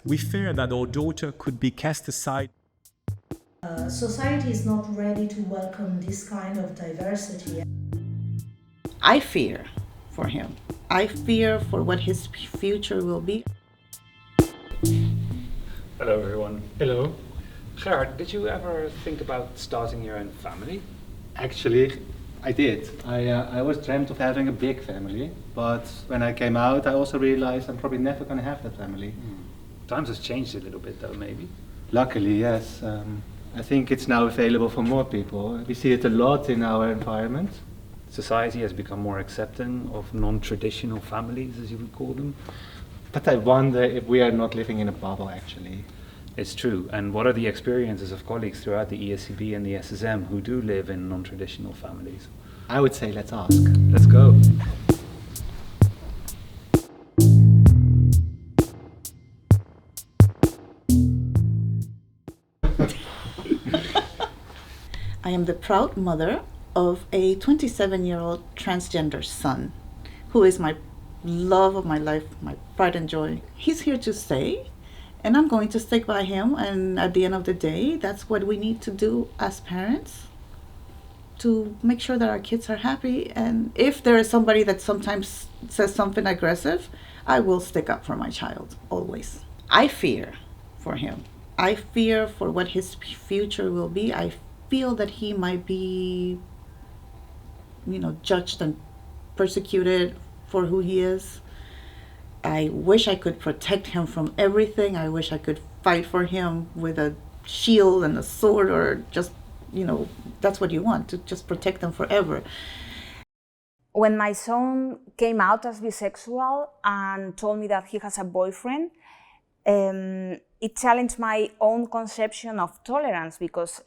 we fear that our daughter could be cast aside. Society is not ready to welcome this kind of diversity. I fear for him. I fear for what his future will be. Hello everyone. Hello. Gerard, did you ever think about starting your own family? Actually, I did. I always dreamt of having a big family, but when I came out, I also realized I'm probably never going to have that family. Times has changed a little bit though, maybe. Luckily, yes. I think it's now available for more people. We see it a lot in our environment. Society has become more accepting of non-traditional families, as you would call them. But I wonder if we are not living in a bubble, actually. It's true. And what are the experiences of colleagues throughout the ESCB and the SSM who do live in non-traditional families? I would say let's ask. Let's go. I am the proud mother of a 27-year-old transgender son who is my love of my life, my pride and joy. He's here to stay, and I'm going to stick by him. And at the end of the day, that's what we need to do as parents, to make sure that our kids are happy. And if there is somebody that sometimes says something aggressive, I will stick up for my child, always. I fear for him. I fear for what his future will be. I feel that he might be, judged and persecuted for who he is. I wish I could protect him from everything. I wish I could fight for him with a shield and a sword, or just, that's what you want, to just protect them forever. When my son came out as bisexual and told me that he has a boyfriend, it challenged my own conception of tolerance, because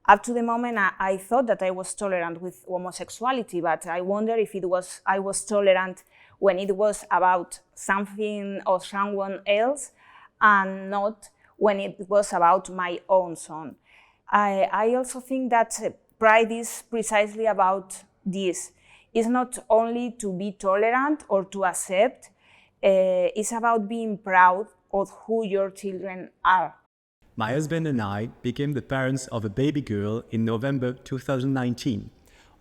up to the moment I thought that I was tolerant with homosexuality, but I wonder if I was tolerant when it was about something or someone else, and not when it was about my own son. I also think that pride is precisely about this. It's not only to be tolerant or to accept, it's about being proud of who your children are. My husband and I became the parents of a baby girl in November 2019.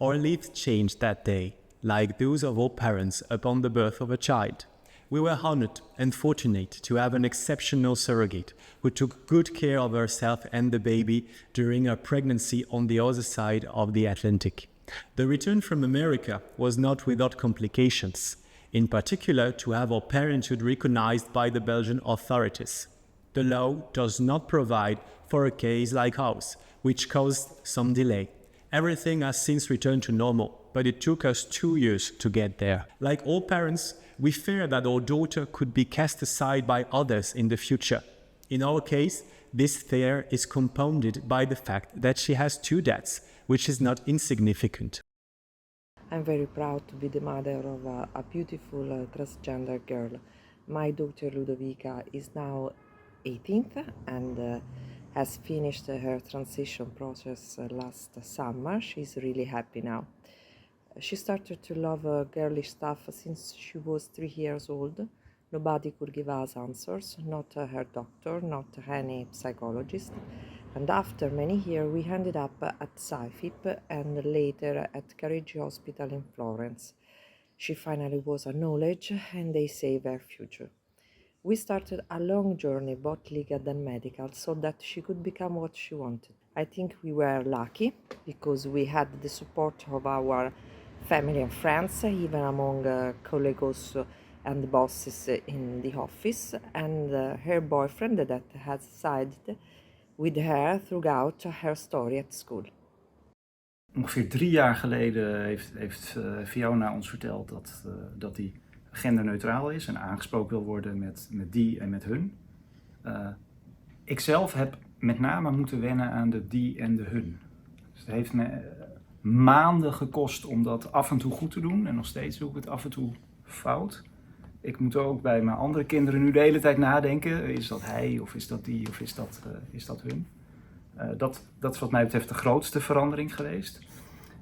Our lives changed that day, like those of all parents upon the birth of a child. We were honored and fortunate to have an exceptional surrogate who took good care of herself and the baby during her pregnancy on the other side of the Atlantic. The return from America was not without complications, in particular to have our parenthood recognized by the Belgian authorities. The law does not provide for a case like ours, which caused some delay. Everything has since returned to normal, but it took us 2 years to get there. Like all parents, we fear that our daughter could be cast aside by others in the future. In our case, this fear is compounded by the fact that she has 2 dads, which is not insignificant. I'm very proud to be the mother of a beautiful transgender girl. My daughter Ludovica is now 18th and has finished her transition process last summer. She's really happy now. She started to love girlish stuff since she was 3 years old. Nobody could give us answers, not her doctor, not any psychologist. And after many years, we ended up at SciFip and later at Careggi Hospital in Florence. She finally was acknowledged and they saved her future. We started a long journey, both legal and medical, so that she could become what she wanted. I think we were lucky because we had the support of our family and friends, even among colleagues and bosses in the office, and her boyfriend that has sided with her throughout her story at school. Ongeveer 3 jaar geleden heeft Fiona ons verteld dat hij genderneutraal is en aangesproken wil worden met die en met hun. Ik zelf heb met name moeten wennen aan de die en de hun. Dus het heeft me maanden gekost om dat af en toe goed te doen en nog steeds doe ik het af en toe fout. Ik moet ook bij mijn andere kinderen nu de hele tijd nadenken. Is dat hij of is dat die of is dat hun? Dat is wat mij betreft de grootste verandering geweest.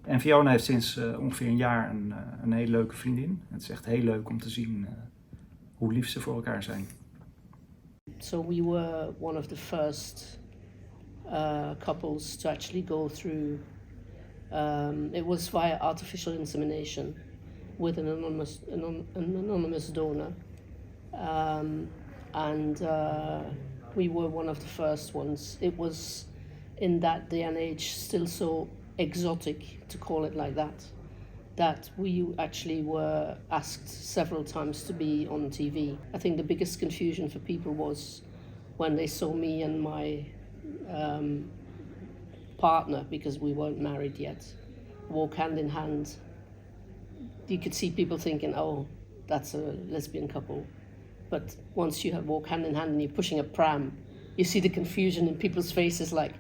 En Fiona heeft sinds ongeveer een jaar een hele leuke vriendin. Het is echt heel leuk om te zien hoe lief ze voor elkaar zijn. So we were one of the first couples to actually go through. It was via artificial insemination with an anonymous donor, and we were one of the first ones. It was in that day and age still so exotic to call it like that we actually were asked several times to be on TV. I think the biggest confusion for people was when they saw me and my partner, because we weren't married yet, walk hand in hand. You could see people thinking, oh, that's a lesbian couple. But once you walk hand in hand and you're pushing a pram, you see the confusion in people's faces, like,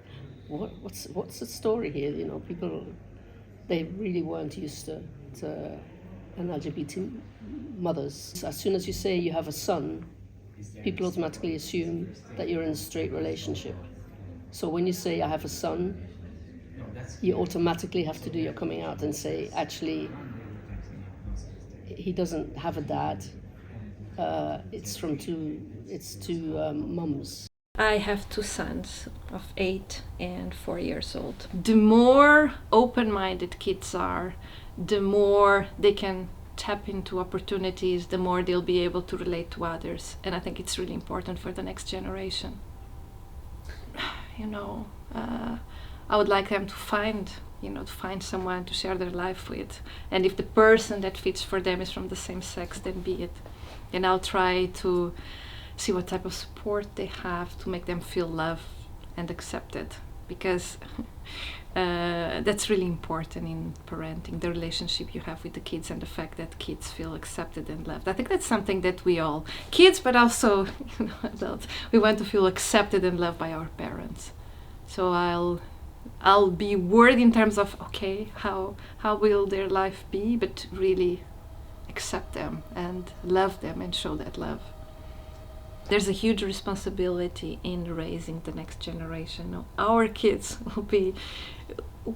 what's the story here? You know, people, they really weren't used to an LGBT mothers. As soon as you say you have a son, people automatically assume that you're in a straight relationship. So when you say I have a son, you automatically have to do your coming out and say, actually, he doesn't have a dad. It's two mums. I have two sons of 8 and 4 years old. The more open-minded kids are, the more they can tap into opportunities, the more they'll be able to relate to others. And I think it's really important for the next generation. You know, I would like them to find someone to share their life with. And if the person that fits for them is from the same sex, then be it. And I'll try to see what type of support they have to make them feel loved and accepted, because that's really important in parenting, the relationship you have with the kids and the fact that kids feel accepted and loved. I think that's something that we all, kids, but also adults, we want to feel accepted and loved by our parents. So I'll be worried in terms of, okay, how will their life be, but really accept them and love them and show that love. There's a huge responsibility in raising the next generation. Our kids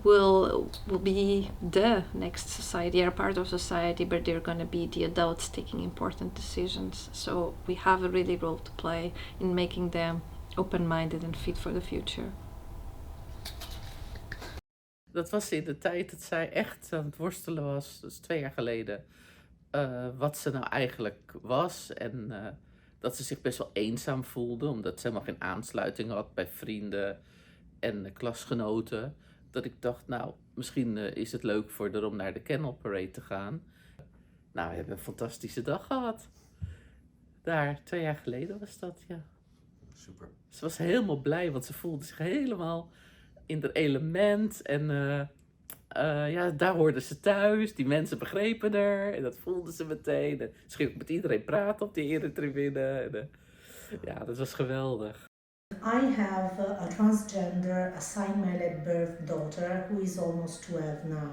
will be the next society, are part of society, but they're going to be the adults taking important decisions. So we have a really role to play in making them open-minded and fit for the future. Dat was in de tijd dat zij echt aan het worstelen was, dus 2 jaar geleden, wat ze nou eigenlijk was. En dat ze zich best wel eenzaam voelde, omdat ze helemaal geen aansluiting had bij vrienden en klasgenoten. Dat ik dacht, nou, misschien is het leuk voor haar om naar de Kennel Parade te gaan. Nou, we hebben een fantastische dag gehad. Daar, 2 jaar geleden was dat, ja. Super. Ze was helemaal blij, want ze voelde zich helemaal in haar element. En ja, daar hoorde ze thuis. Die mensen begrepen haar. En dat voelde ze meteen. En ze ging ook met iedereen praten op die eretribune. En ja, dat was geweldig. I have a transgender assigned at birth daughter who is almost 12 now.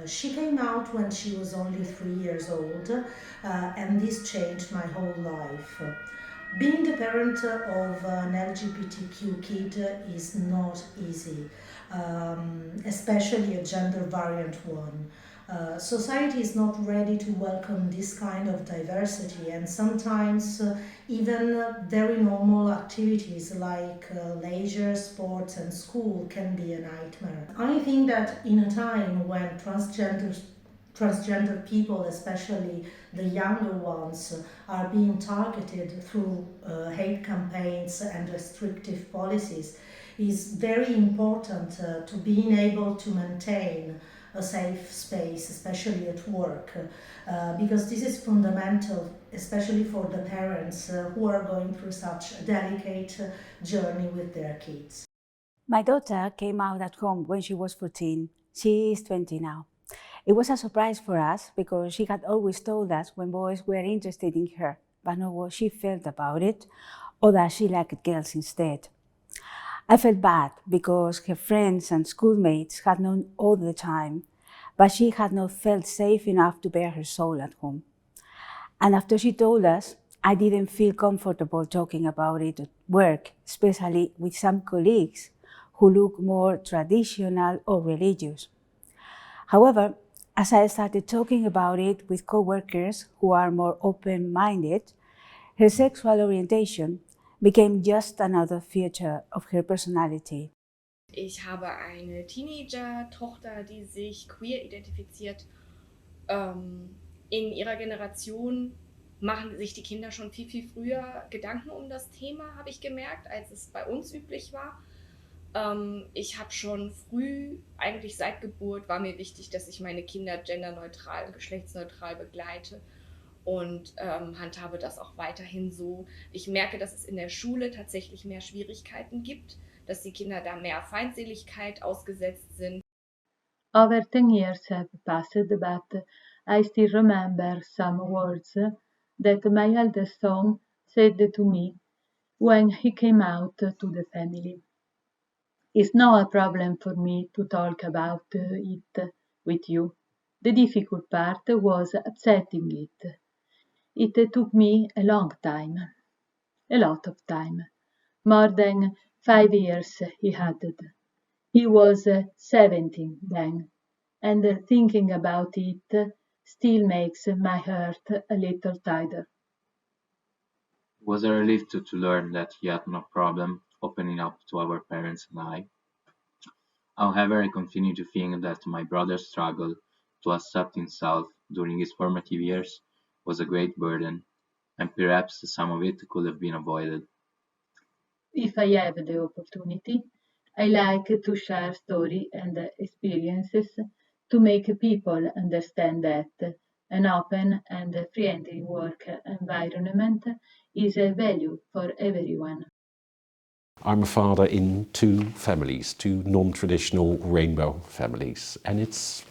She came out when she was only 3 years old, and this changed my whole life. Being the parent of an LGBTQ kid is not easy, especially a gender variant one. Society is not ready to welcome this kind of diversity, and sometimes even very normal activities like leisure, sports and school can be a nightmare. I think that in a time when transgender people, especially the younger ones, are being targeted through hate campaigns and restrictive policies, is very important to being able to maintain a safe space, especially at work, because this is fundamental, especially for the parents who are going through such a delicate journey with their kids. My daughter came out at home when she was 14. She is 20 now. It was a surprise for us because she had always told us when boys were interested in her, but not what she felt about it, or that she liked girls instead. I felt bad because her friends and schoolmates had known all the time, but she had not felt safe enough to bare her soul at home. And after she told us, I didn't feel comfortable talking about it at work, especially with some colleagues who look more traditional or religious. However, as I started talking about it with co-workers who are more open-minded, her sexual orientation became just another feature of her personality. Ich habe eine Teenager-Tochter, die sich queer identifiziert. In ihrer Generation machen sich die Kinder schon viel, viel früher Gedanken um das Thema, habe ich gemerkt, als es bei uns üblich war. Ich habe schon früh, eigentlich seit Geburt, war mir wichtig, dass ich meine Kinder genderneutral, geschlechtsneutral begleite und handhabe das auch weiterhin so. Ich merke, dass es in der Schule tatsächlich mehr Schwierigkeiten gibt, dass die Kinder da mehr Feindseligkeit ausgesetzt sind. Over 10 years have passed, but I still remember some words that my eldest son said to me when he came out to the family. It's not a problem for me to talk about it with you. The difficult part was accepting it. It took me a long time, a lot of time, more than 5 years, he added. He was 17 then, and thinking about it still makes my heart a little tighter. It was a relief to learn that he had no problem opening up to our parents and I. However, I continue to think that my brother's struggle to accept himself during his formative years was a great burden, and perhaps some of it could have been avoided. If I have the opportunity, I like to share stories and experiences to make people understand that an open and friendly work environment is a value for everyone. I'm a father in 2 families, 2 non-traditional rainbow families, and it's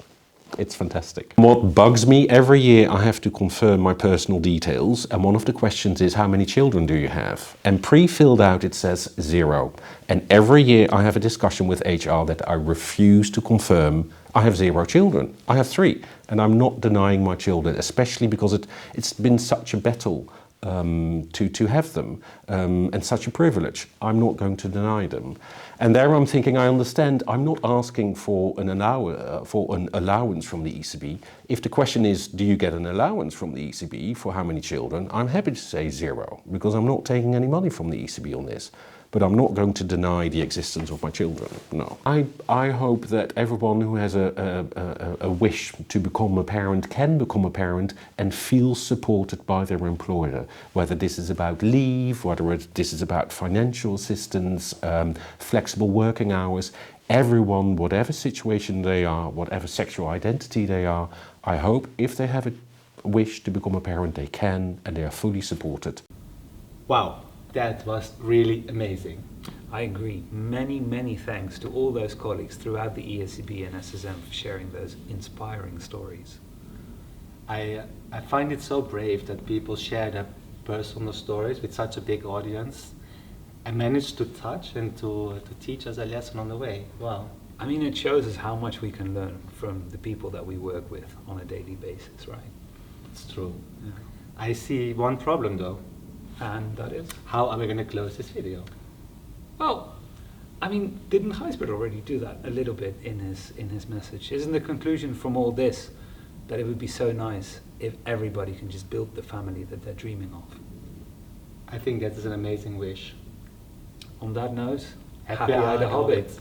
fantastic. What bugs me, every year I have to confirm my personal details, and one of the questions is, how many children do you have? And pre-filled out it says 0. And every year I have a discussion with HR that I refuse to confirm I have 0 children. I have 3, and I'm not denying my children, especially because it's been such a battle to have them, and such a privilege. I'm not going to deny them. And there I'm thinking, I understand, I'm not asking for an allowance from the ECB. If the question is, do you get an allowance from the ECB for how many children, I'm happy to say 0, because I'm not taking any money from the ECB on this. But I'm not going to deny the existence of my children, no. I hope that everyone who has a wish to become a parent can become a parent and feel supported by their employer, whether this is about leave, whether this is about financial assistance, flexible working hours. Everyone, whatever situation they are, whatever sexual identity they are, I hope if they have a wish to become a parent, they can, and they are fully supported. Wow. That was really amazing. I agree. Many, many thanks to all those colleagues throughout the ESCB and SSM for sharing those inspiring stories. I find it so brave that people share their personal stories with such a big audience and manage to touch and to teach us a lesson on the way. Wow. I mean, it shows us how much we can learn from the people that we work with on a daily basis, right? It's true. Yeah. I see one problem though. And that is? How are we going to close this video? Well, I mean, didn't Gijsbert already do that a little bit in his message? Isn't the conclusion from all this that it would be so nice if everybody can just build the family that they're dreaming of? I think that is an amazing wish. On that note, happy IDAHOBIT!